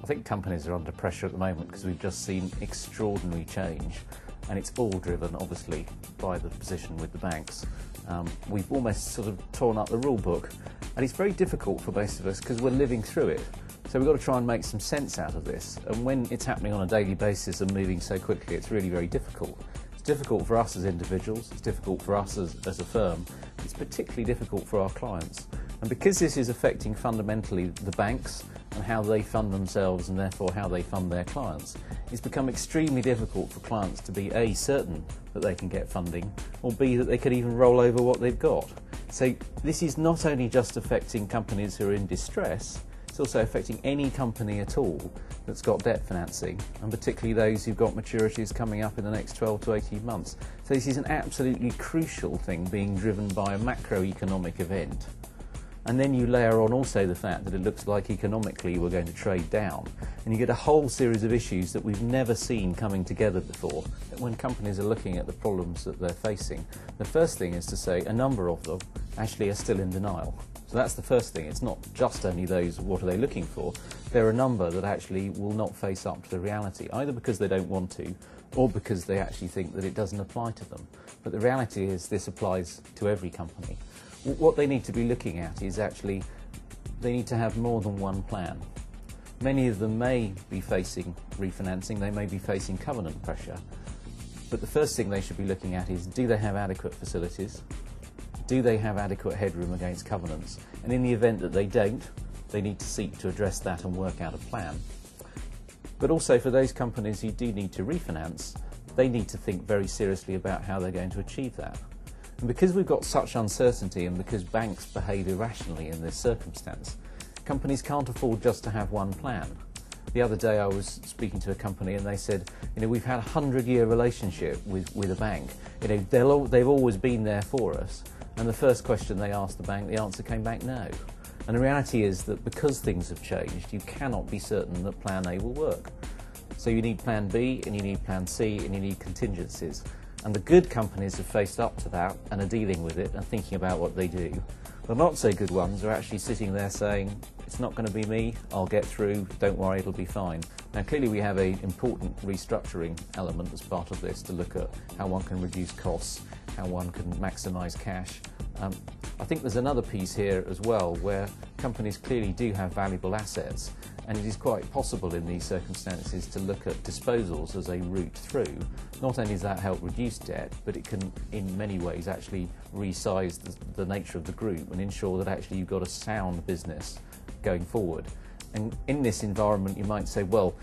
I think companies are under pressure at the moment because we've just seen extraordinary change, and it's all driven obviously by the position with the banks. We've almost sort of torn up the rule book, and it's very difficult for most of us because we're living through it. So we've got to try and make some sense out of this, and when it's happening on a daily basis and moving so quickly, it's really very difficult. It's difficult for us as individuals, it's difficult for us as a firm, it's particularly difficult for our clients. And because this is affecting fundamentally the banks and how they fund themselves and therefore how they fund their clients, it's become extremely difficult for clients to be A, certain that they can get funding, or B, that they could even roll over what they've got. So this is not only just affecting companies who are in distress, it's also affecting any company at all that's got debt financing, and particularly those who've got maturities coming up in the next 12 to 18 months. So this is an absolutely crucial thing being driven by a macroeconomic event. And then you layer on also the fact that it looks like economically we're going to trade down. And you get a whole series of issues that we've never seen coming together before. When companies are looking at the problems that they're facing, the first thing is to say a number of them actually are still in denial. So that's the first thing. It's not just only those, what are they looking for? There are a number that actually will not face up to the reality, either because they don't want to, or because they actually think that it doesn't apply to them. But the reality is this applies to every company. What they need to be looking at is actually they need to have more than one plan. Many of them may be facing refinancing, they may be facing covenant pressure, but the first thing they should be looking at is, do they have adequate facilities? Do they have adequate headroom against covenants? And in the event that they don't, they need to seek to address that and work out a plan. But also for those companies who do need to refinance, they need to think very seriously about how they're going to achieve that. And because we've got such uncertainty, and because banks behave irrationally in this circumstance, companies can't afford just to have one plan. The other day I was speaking to a company and they said, we've had a 100-year relationship with a bank. They've always been there for us. And the first question they asked the bank, the answer came back no. And the reality is that because things have changed, you cannot be certain that plan A will work. So you need plan B, and you need plan C, and you need contingencies. And the good companies have faced up to that and are dealing with it and thinking about what they do. The not so good ones are actually sitting there saying, it's not going to be me, I'll get through, don't worry, it'll be fine. Now clearly we have an important restructuring element as part of this to look at how one can reduce costs, how one can maximise cash. I think there's another piece here as well where companies clearly do have valuable assets, and it is quite possible in these circumstances to look at disposals as a route through. Not only does that help reduce debt, but it can in many ways actually resize the nature of the group and ensure that actually you've got a sound business going forward. And in this environment you might say, well,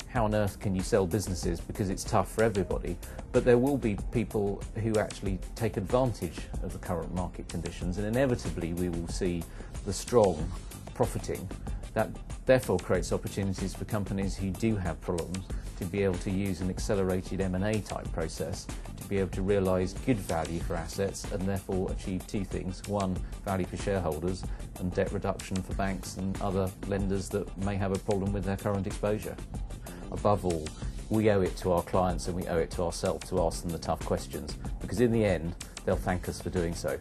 how on earth can you sell businesses because it's tough for everybody? But there will be people who actually take advantage of the current market conditions, and inevitably we will see the strong profiting. That therefore creates opportunities for companies who do have problems to be able to use an accelerated M&A type process to be able to realise good value for assets and therefore achieve two things. One, value for shareholders, and debt reduction for banks and other lenders that may have a problem with their current exposure. Above all, we owe it to our clients and we owe it to ourselves to ask them the tough questions, because in the end they'll thank us for doing so.